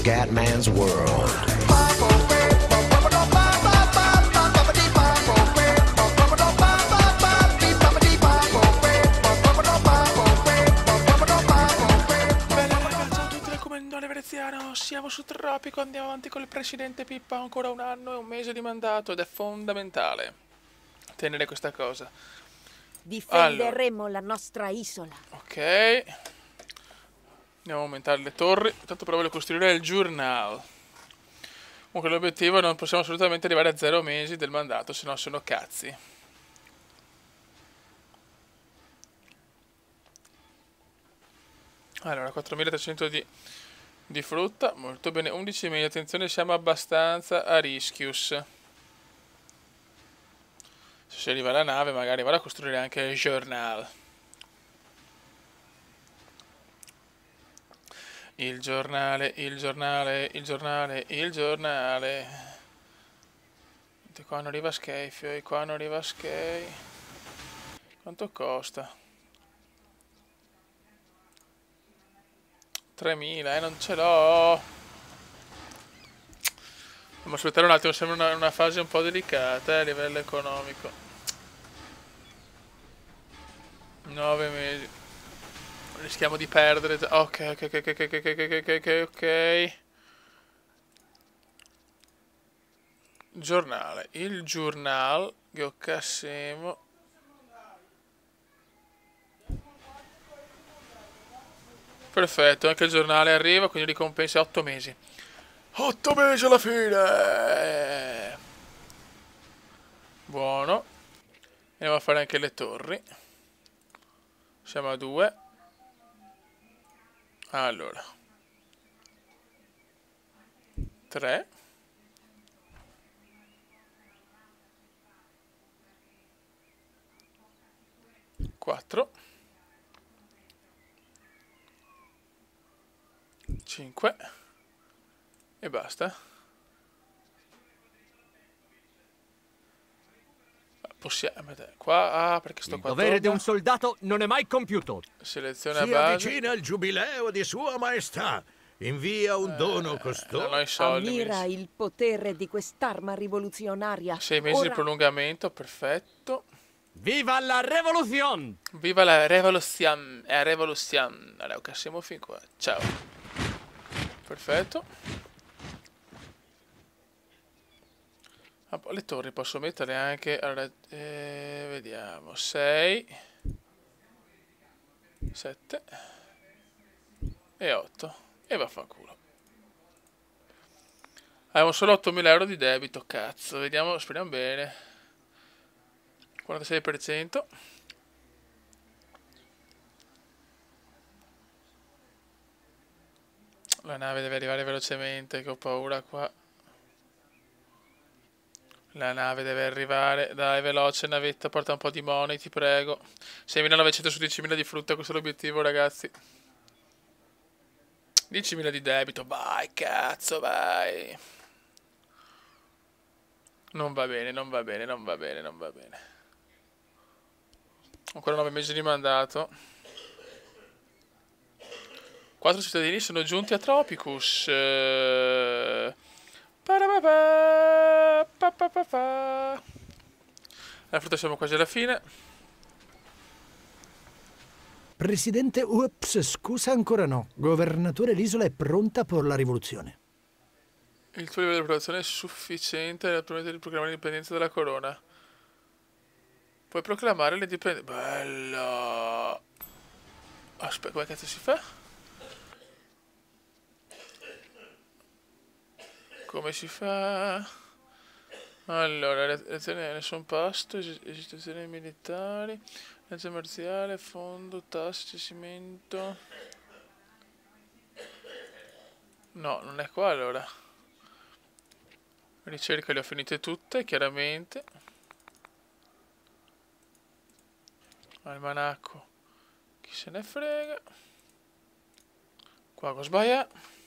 Scatman's World. Veneziano, siamo su Tropico, andiamo avanti con il presidente Pippa, ancora un anno e un mese di mandato ed è fondamentale tenere questa cosa. Difenderemo la nostra isola. Ok, andiamo a aumentare le torri, intanto però voglio costruire il journal. Comunque l'obiettivo è non possiamo assolutamente arrivare a 0 mesi del mandato, se no sono cazzi. Allora, 4300 di frutta, molto bene, 11.000, attenzione, siamo abbastanza a rischius. Se si arriva alla nave magari vado a costruire anche il journal. Il giornale, il giornale, il giornale, il giornale. Qua non arriva Skype, qua non arriva Skype. Quanto costa? 3.000, non ce l'ho. Dobbiamo aspettare un attimo, sembra una fase un po' delicata a livello economico. 9 mesi. Rischiamo di perdere. Ok, ok, ok, ok, ok, ok, ok, ok, ok. Giornale. Il giornale. Giocassimo. Perfetto, anche il giornale arriva, quindi ricompensa 8 mesi. 8 mesi alla fine! Buono. Andiamo a fare anche le torri. Siamo a 2. Allora. 3. 4. 5. E basta. Possiamo. Qua. Ah, perché sto qua. Il dovere di un soldato non è mai compiuto. Seleziona Si base. avvicina il giubileo di Sua Maestà. Invia un dono Non ho costoso. i soldi. Ammira il potere di quest'arma rivoluzionaria. 6 mesi di Ora prolungamento, perfetto. Viva la rivoluzione! Viva la rivoluzione! È rivoluzione! Allora, cassiamo fin qua. Ciao. Perfetto. Ah, poi le torri posso mettere anche. Allora, vediamo. 6, 7 e 8. E vaffanculo. Abbiamo solo 8.000 euro di debito, cazzo. Vediamo, speriamo bene. 46%. La nave deve arrivare velocemente, che ho paura qua. La nave deve arrivare, dai, veloce navetta, porta un po' di money, ti prego. 6.900 su 10.000 di frutta, questo è l'obiettivo, ragazzi. 10.000 di debito, vai, cazzo, vai. Non va bene, non va bene, non va bene, non va bene. Ancora 9 mesi di mandato. 4 cittadini sono giunti a Tropicus. La frutta siamo quasi alla fine. Presidente, ups, scusa, ancora no. Governatore, l'isola è pronta per la rivoluzione. Il tuo livello di produzione è sufficiente per permettere di proclamare l'indipendenza della corona. Puoi proclamare l'indipendenza. Bello. Aspetta, come cazzo si fa? Come si fa? Allora, elezione nessun pasto, esercitazioni militari, legge marziale, fondo, tasse, censimento. No, non è qua allora. Ricerca le ho finite tutte, chiaramente. Almanacco. Chi se ne frega. Qua ho sbagliato.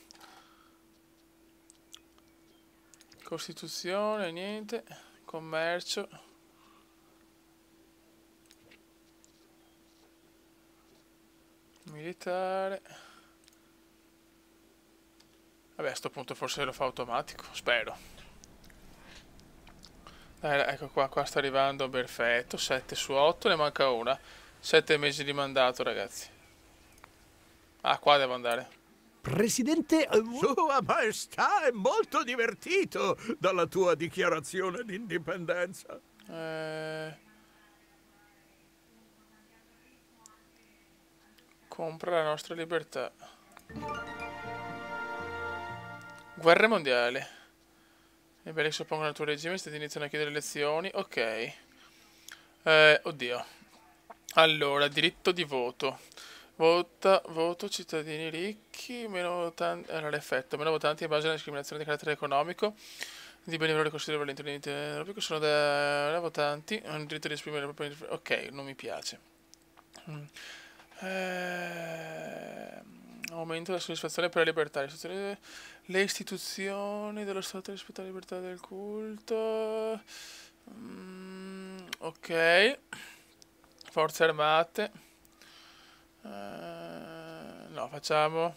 Costituzione, niente. Commercio. Militare. Vabbè, a sto punto forse lo fa automatico, spero. Ecco qua sta arrivando, perfetto. 7 su 8, ne manca una. 7 mesi di mandato, ragazzi. Ah, qua devo andare. Presidente... Sua Maestà è molto divertito dalla tua dichiarazione di indipendenza. Compra la nostra libertà. Guerre mondiali. I belli che si oppongono al tuo regime, stati iniziano a chiedere elezioni. Ok. Oddio. Allora, diritto di voto. Voto cittadini ricchi, meno votanti. Allora, l'effetto, meno votanti in base alla discriminazione di carattere economico. Di beni valori considerevoli all'interno dell'Unione sono da votanti. Hanno il diritto di esprimere il proprio. Ok, non mi piace. Aumento della soddisfazione per la libertà. Le istituzioni dello Stato rispettano la libertà del culto. Ok. Forze armate. No, facciamo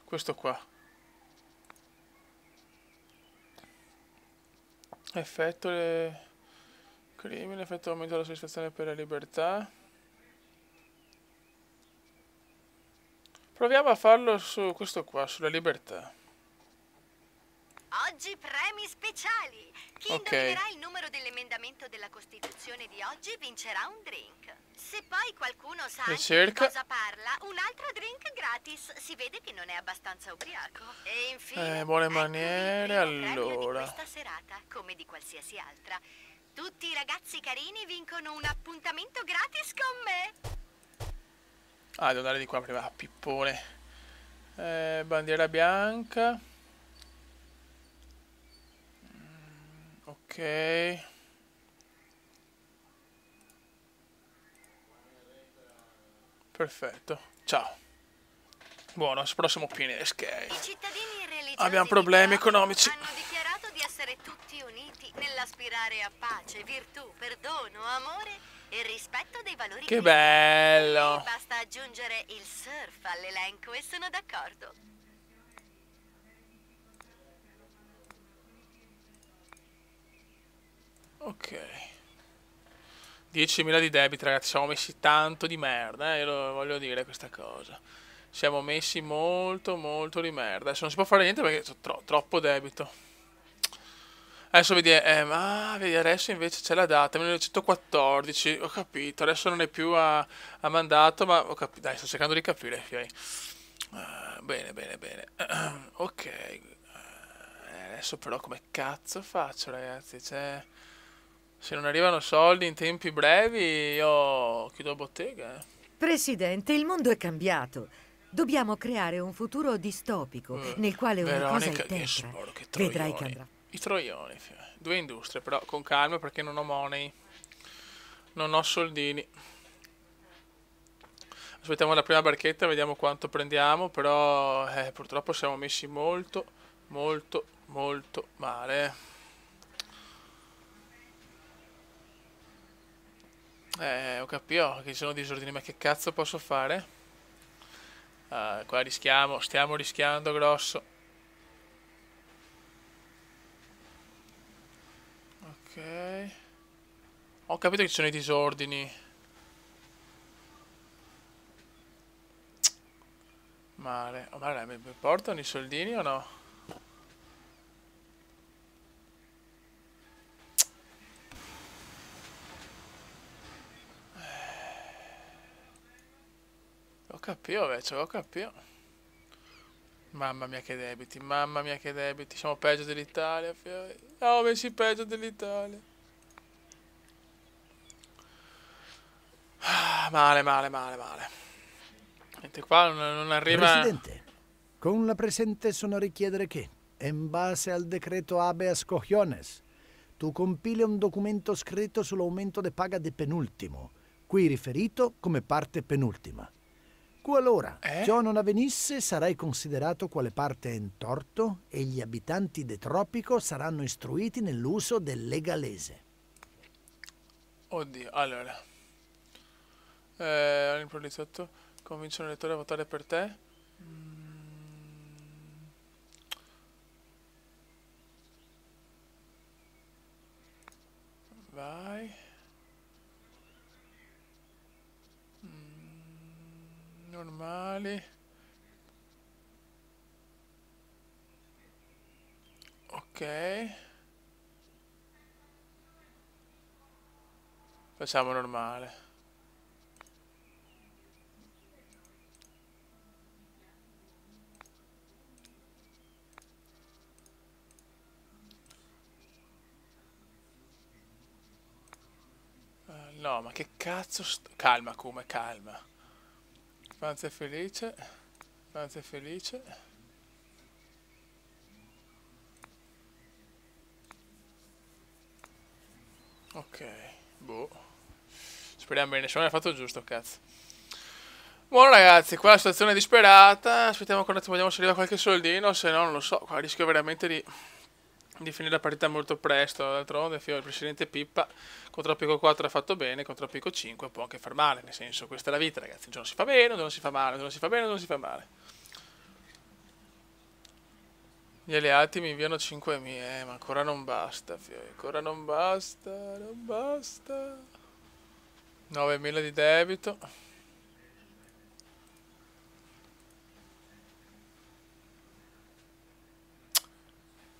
questo qua. Effetto crimine, effetto aumento della soddisfazione per la libertà. Proviamo a farlo su questo qua, sulla libertà. Oggi premi speciali. Chi Ok. indovinerà il numero dell'emendamento della Costituzione di oggi vincerà un drink. Se poi qualcuno sa anche di Ricerca. cosa parla, un altro drink gratis. Si vede che non è abbastanza ubriaco. E infine, Buone eccovi il maniere, primo premio allora. di questa serata, come di qualsiasi altra. Tutti i ragazzi carini vincono un appuntamento gratis con me. Ah, devo andare di qua prima. Ah, pippone. Bandiera bianca. Ok. Perfetto. Ciao. Buono, spero siamo pieni di skate. I cittadini religiosi Abbiamo problemi di Tokyo economici. hanno dichiarato di essere tutti uniti nell'aspirare a pace, virtù, perdono, amore e rispetto dei valori Che cristiani. bello. E basta aggiungere il surf all'elenco e sono d'accordo. Ok. 10.000 di debiti, ragazzi. Siamo messi tanto di merda, io lo voglio dire questa cosa. Siamo messi molto, molto di merda. Adesso non si può fare niente perché c'è troppo debito. Adesso vedi, vedi, adesso invece c'è la data, 1914, ho capito. Adesso non è più a mandato, ma ho capito. Dai, sto cercando di capire, fioi. Bene, bene, bene. Ok. Adesso però come cazzo faccio, ragazzi? Cioè, se non arrivano soldi in tempi brevi, io chiudo bottega. Presidente, il mondo è cambiato. Dobbiamo creare un futuro distopico nel quale una cosa Veronica, è che tempra. sporo, che Vedrai che troioni. andrà. I troioni, fioi. 2 industrie, però con calma perché non ho money. Non ho soldini. Aspettiamo la prima barchetta, vediamo quanto prendiamo, però purtroppo siamo messi molto, molto, molto male. Ho capito che ci sono disordini, ma che cazzo posso fare? Qua rischiamo, stiamo rischiando grosso. Ok. Ho capito che ci sono i disordini. Male. Oh, ma mi portano i soldini o no? Ho capito, invece, ho capito. Mamma mia che debiti, mamma mia che debiti. Siamo peggio dell'Italia, fioi. Siamo messi peggio dell'Italia. Male, male, male, male. Niente, qua non arriva. Presidente, con la presente sono a richiedere che, in base al decreto habeas cojones, tu compili un documento scritto sull'aumento de paga de penultimo, qui riferito come parte penultima. Qualora ciò non avvenisse, sarai considerato quale parte in torto e gli abitanti de Tropico saranno istruiti nell'uso del legalese. Oddio, allora. Il poliziotto convince un elettore a votare per te. normali. Ok. Facciamo normale. No, ma che cazzo calma, Kume, calma. Panza è felice. Panza è felice. Ok, boh. Speriamo bene, se non hai fatto giusto, cazzo. Buono ragazzi, qua la situazione è disperata. Aspettiamo ancora un attimo, vediamo se arriva qualche soldino. Se no, non lo so, qua rischio veramente di finire la partita molto presto. D'altronde il presidente Pippa contro Pico 4 ha fatto bene, contro Pico 5 può anche far male. Nel senso, questa è la vita ragazzi, un giorno si fa bene, un giorno si fa male, un giorno si fa bene, un giorno si fa male. Gli alleati mi inviano 5.000, ma ancora non basta, figlio. Ancora non basta, non basta. 9.000 di debito.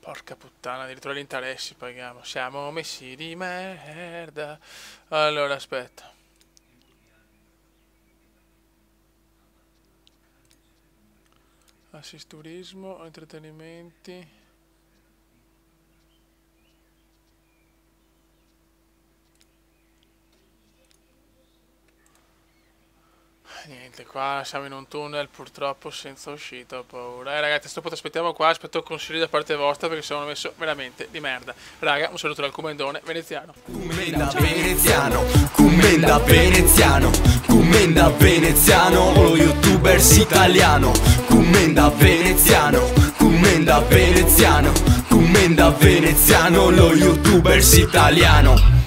Porca puttana, addirittura gli interessi paghiamo. Siamo messi di merda. Allora, aspetta. Assisturismo, intrattenimenti. Niente, qua siamo in un tunnel purtroppo senza uscita, ho paura. Ragazzi, sto aspettiamo qua, aspetto consigli da parte vostra perché sono messo veramente di merda. Raga, un saluto dal Cumendone veneziano. Cumenda veneziano, Cumenda veneziano, Cumenda veneziano, lo youtubers italiano. Cumenda veneziano, Cumenda veneziano, Cumenda veneziano, lo youtubers italiano.